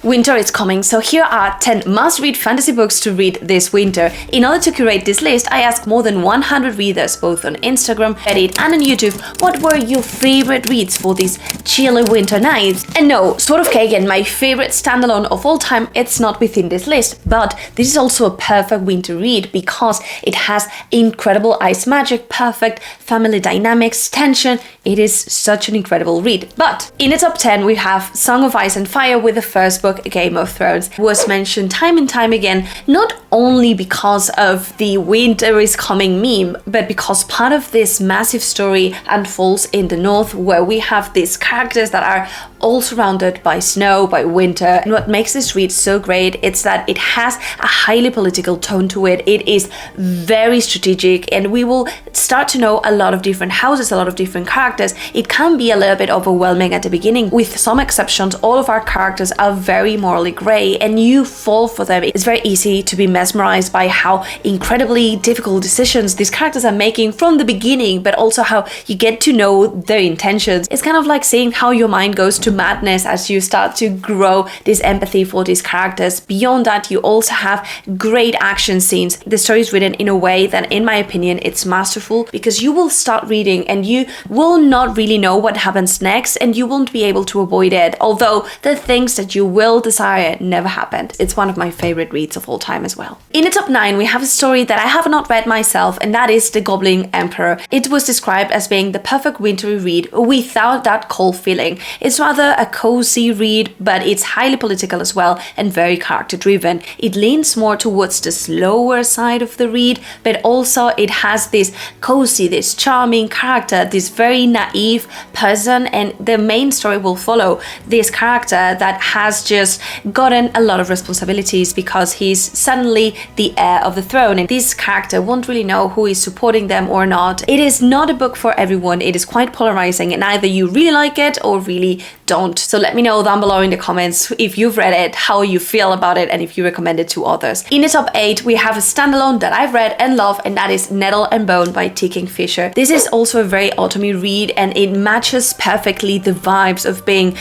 Winter is coming, so here are 10 must-read fantasy books to read this winter. In order to curate this list, I asked more than 100 readers, both on Instagram, Reddit, and on YouTube, what were your favorite reads for these chilly winter nights? And no, Sword of Kagan, my favorite standalone of all time, it's not within this list, but this is also a perfect winter read because it has incredible ice magic, perfect family dynamics, tension. It is such an incredible read. But in the top 10, we have Song of Ice and Fire with the first book, Game of Thrones. It was mentioned time and time again, not only because of the winter is coming meme, but because part of this massive story unfolds in the north, where we have these characters that are all surrounded by snow, by winter. And what makes this read so great is that it has a highly political tone to it. It is very strategic, and we will start to know a lot of different houses, a lot of different characters. It can be a little bit overwhelming at the beginning. With some exceptions, all of our characters are very morally grey, and you fall for them. It's very easy to be mesmerized by how incredibly difficult decisions these characters are making from the beginning, but also how you get to know their intentions. It's kind of like seeing how your mind goes to madness as you start to grow this empathy for these characters. Beyond that, you also have great action scenes. The story is written in a way that, in my opinion, it's masterful, because you will start reading and you will not really know what happens next, and you won't be able to avoid it, although the things that you will desire never happened. It's one of my favorite reads of all time as well. In the top 9, we have a story that I have not read myself, and that is The Goblin Emperor. It was described as being the perfect wintry read without that cold feeling. It's rather a cozy read, but it's highly political as well and very character driven. It leans more towards the slower side of the read, but also it has this cozy, this charming character, this very naive person, and the main story will follow this character that has just gotten a lot of responsibilities because he's suddenly the heir of the throne, and this character won't really know who is supporting them or not. It is not a book for everyone. It is quite polarizing, and either you really like it or really don't. So let me know down below in the comments if you've read it, how you feel about it, and if you recommend it to others. In the top 8, we have a standalone that I've read and love, and that is Nettle and Bone by T. Kingfisher. This is also a very autumny read, and it matches perfectly the vibes of being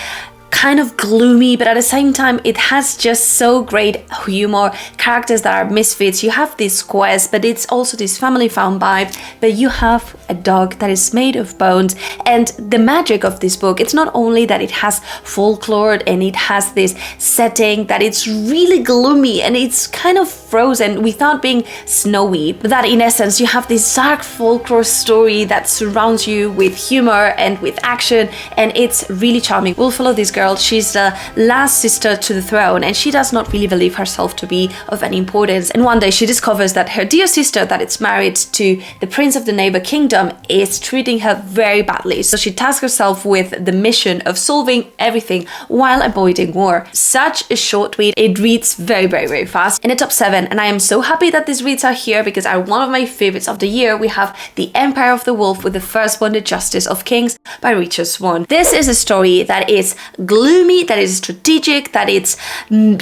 kind of gloomy, but at the same time it has just so great humor, characters that are misfits. You have this quest, but it's also this family found vibe, but you have a dog that is made of bones. And the magic of this book, it's not only that it has folklore and it has this setting that it's really gloomy and it's kind of frozen without being snowy, but that in essence you have this dark folklore story that surrounds you with humor and with action, and it's really charming. We'll follow this girl. She's the last sister to the throne, and she does not really believe herself to be of any importance. And one day she discovers that her dear sister that is married to the prince of the neighbor kingdom is treating her very badly. So she tasks herself with the mission of solving everything while avoiding war. Such a short read. It reads very, very, very fast. In the top 7, and I am so happy that these reads are here because are one of my favorites of the year, we have The Empire of the Wolf with the first one, The Justice of Kings by Richard Swan. This is a story that is gloomy, that is strategic, that it's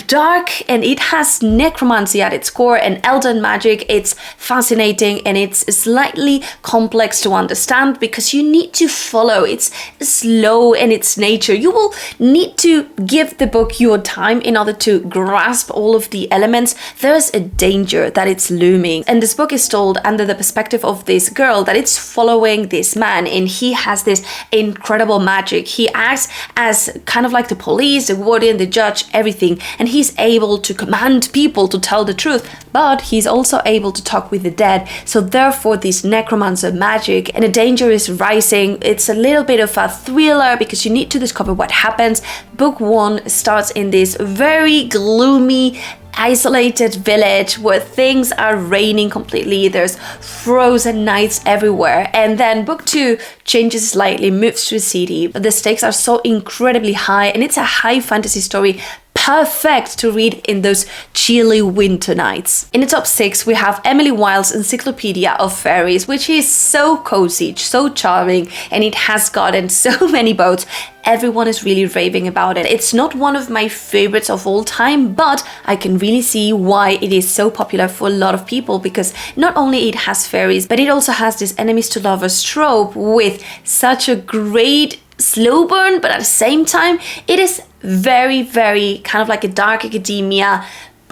dark, and it has necromancy at its core and elden magic. It's fascinating, and it's slightly complex to understand because you need to follow. It's slow in its nature. You will need to give the book your time in order to grasp all of the elements. There's a danger that it's looming, and this book is told under the perspective of this girl that it's following this man, and he has this incredible magic. He acts as kind of like the police, the warden, the judge, everything, and he's able to command people to tell the truth, but he's also able to talk with the dead. So therefore this necromancer magic, and the danger is rising. It's a little bit of a thriller because you need to discover what happens. Book 1 starts in this very gloomy, isolated village where things are raining completely. There's frozen nights everywhere, and then book 2 changes slightly, moves to a city, but the stakes are so incredibly high, and it's a high fantasy story, perfect to read in those chilly winter nights. In the top 6, we have Emily Wilde's Encyclopedia of Fairies, which is so cozy, so charming, and it has gotten so many votes. Everyone is really raving about it. It's not one of my favorites of all time, but I can really see why it is so popular for a lot of people, because not only it has fairies, but it also has this enemies to lovers trope with such a great slow burn, but at the same time, it is very, very kind of like a dark academia.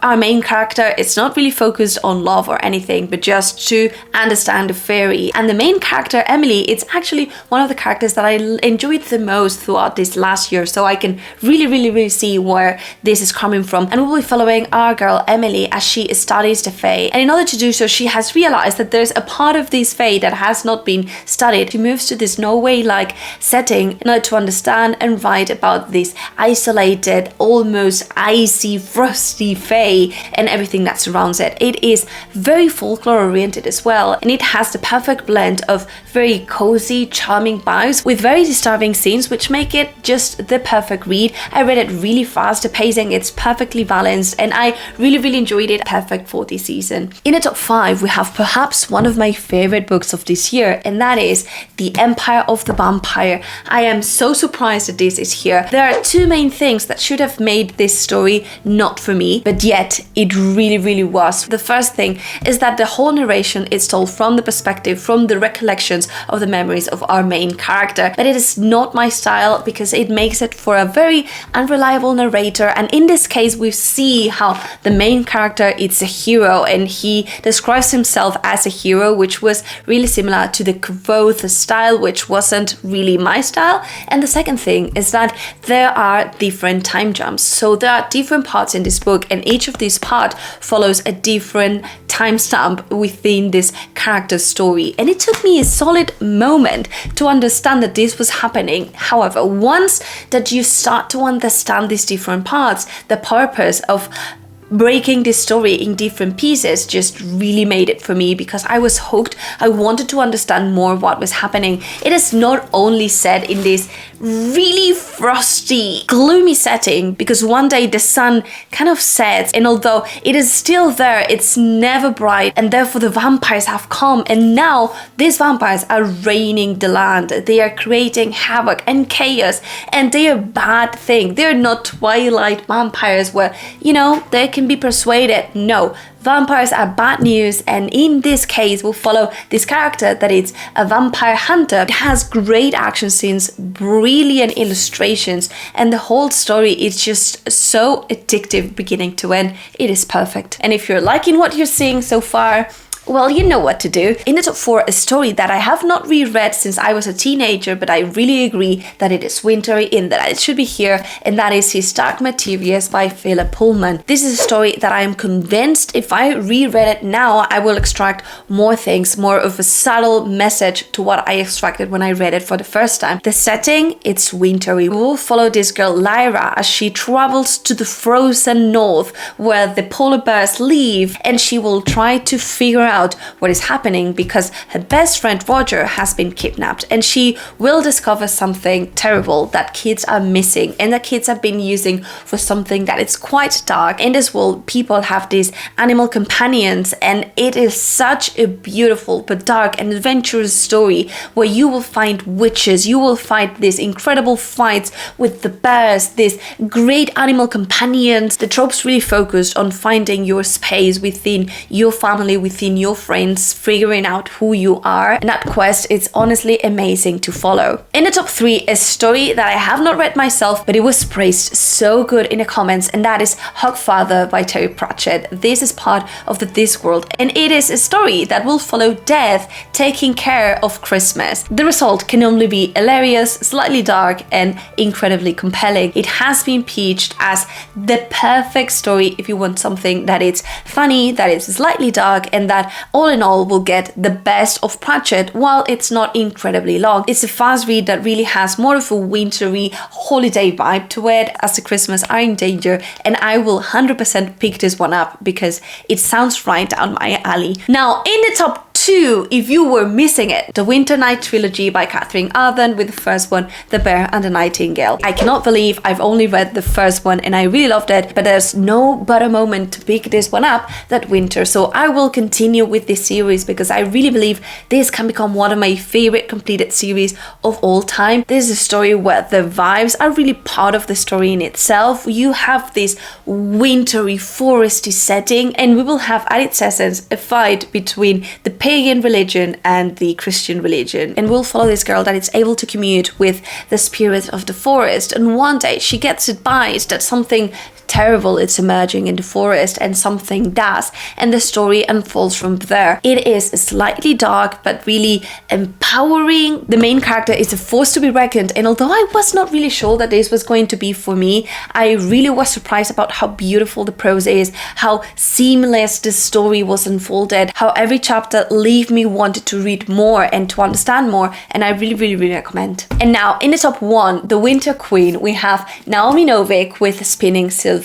Our main character is not really focused on love or anything, but just to understand the fairy. And the main character, Emily, it's actually one of the characters that I enjoyed the most throughout this last year. So I can really see where this is coming from. And we'll be following our girl, Emily, as she studies the Fae. And in order to do so, she has realized that there's a part of this Fae that has not been studied. She moves to this Norway-like setting in order to understand and write about this isolated, almost icy, frosty Fae and everything that surrounds it. It is very folklore oriented as well, and it has the perfect blend of very cozy, charming vibes with very disturbing scenes, which make it just the perfect read. I read it really fast, the pacing it's perfectly balanced, and I really enjoyed it. Perfect for this season. In the top 5, we have perhaps one of my favorite books of this year, and that is The Empire of the Vampire. I am so surprised that this is here. There are two main things that should have made this story not for me, but yet it really was. The first thing is that the whole narration is told from the perspective, from the recollections of the memories of our main character. But it is not my style because it makes it for a very unreliable narrator. And in this case, we see how the main character is a hero, and he describes himself as a hero, which was really similar to the Quoth style, which wasn't really my style. And the second thing is that there are different time jumps. So there are different parts in this book, and each of these part follows a different timestamp within this character story. And it took me a solid moment to understand that this was happening. However, once that you start to understand these different parts, the purpose of breaking this story in different pieces just really made it for me, because I was hooked. I wanted to understand more what was happening. It is not only set in this really frosty, gloomy setting, because one day the sun kind of sets, and although it is still there, it's never bright, and therefore the vampires have come, and now these vampires are reigning the land. They are creating havoc and chaos, and they are a bad thing. They're not Twilight vampires where, you know, they can be persuaded. No, vampires are bad news, and in this case we'll follow this character that is a vampire hunter. It has great action scenes, brilliant illustrations, and the whole story is just so addictive beginning to end. It is perfect. And if you're liking what you're seeing so far, well, you know what to do. In the top 4, a story that I have not reread since I was a teenager, but I really agree that it is wintry in that it should be here, and that is His Dark Materials by Philip Pullman. This is a story that I am convinced if I reread it now, I will extract more things, more of a subtle message to what I extracted when I read it for the first time. The setting, it's wintry. We will follow this girl Lyra as she travels to the frozen north where the polar bears live, and she will try to figure out what is happening because her best friend Roger has been kidnapped, and she will discover something terrible that kids are missing and that kids have been using for something that is quite dark. In this world, people have these animal companions, and it is such a beautiful but dark and adventurous story where you will find witches, you will fight these incredible fights with the bears, these great animal companions. The trope's really focused on finding your space within your family, within your friends, figuring out who you are, and that quest is honestly amazing to follow. In the top 3, a story that I have not read myself, but it was praised so good in the comments, and that is Hogfather by Terry Pratchett. This is part of the Discworld, and it is a story that will follow Death taking care of Christmas. The result can only be hilarious, slightly dark, and incredibly compelling. It has been pitched as the perfect story if you want something that is funny, that is slightly dark, and that all in all will get the best of Pratchett while it's not incredibly long. It's a fast read that really has more of a wintry holiday vibe to it, as the Christmas are in danger, and I will 100% pick this one up because it sounds right down my alley. Now in the top 2, if you were missing it, the Winter Night trilogy by Catherine Arden, with the first one, The Bear and the Nightingale. I cannot believe I've only read the first one and I really loved it, but there's no better moment to pick this one up than winter. So I will continue with this series because I really believe this can become one of my favorite completed series of all time. This is a story where the vibes are really part of the story in itself. You have this wintry, foresty setting, and we will have at its essence a fight between the pale pagan religion and the Christian religion. And we'll follow this girl that is able to commute with the spirit of the forest. And one day she gets advised that something terrible is emerging in the forest, and something does, and the story unfolds from there. It is slightly dark but really empowering. The main character is a force to be reckoned, and although I was not really sure that this was going to be for me, I really was surprised about how beautiful the prose is, how seamless the story was unfolded, how every chapter leave me wanted to read more and to understand more, and I really recommend. And now in the top 1, The Winter Queen, we have Naomi Novik with Spinning Silver.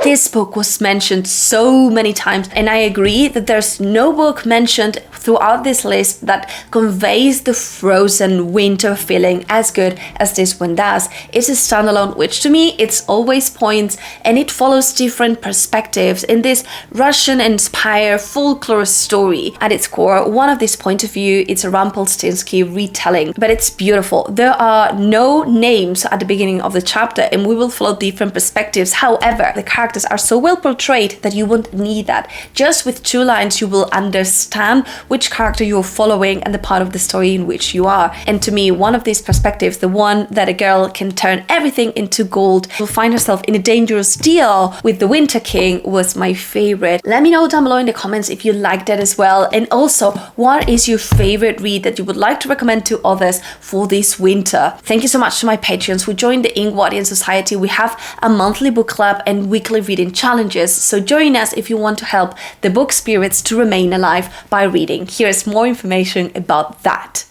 This book was mentioned so many times, and I agree that there's no book mentioned throughout this list that conveys the frozen winter feeling as good as this one does. It's a standalone, which to me it's always points, and it follows different perspectives in this Russian-inspired folklore story. At its core, one of this point of view, it's a Rumpelstiltskin retelling, but it's beautiful. There are no names at the beginning of the chapter, and we will follow different perspectives. However, the characters are so well portrayed that you won't need that. Just with 2 lines, you will understand which character you're following and the part of the story in which you are. And to me, one of these perspectives, the one that a girl can turn everything into gold, will find herself in a dangerous deal with the Winter King, was my favorite. Let me know down below in the comments if you liked that as well. And also, what is your favorite read that you would like to recommend to others for this winter? Thank you so much to my patrons who joined the Ingwardian Society. We have a monthly book club and weekly reading challenges, so join us if you want to help the book spirits to remain alive by reading. Here's more information about that.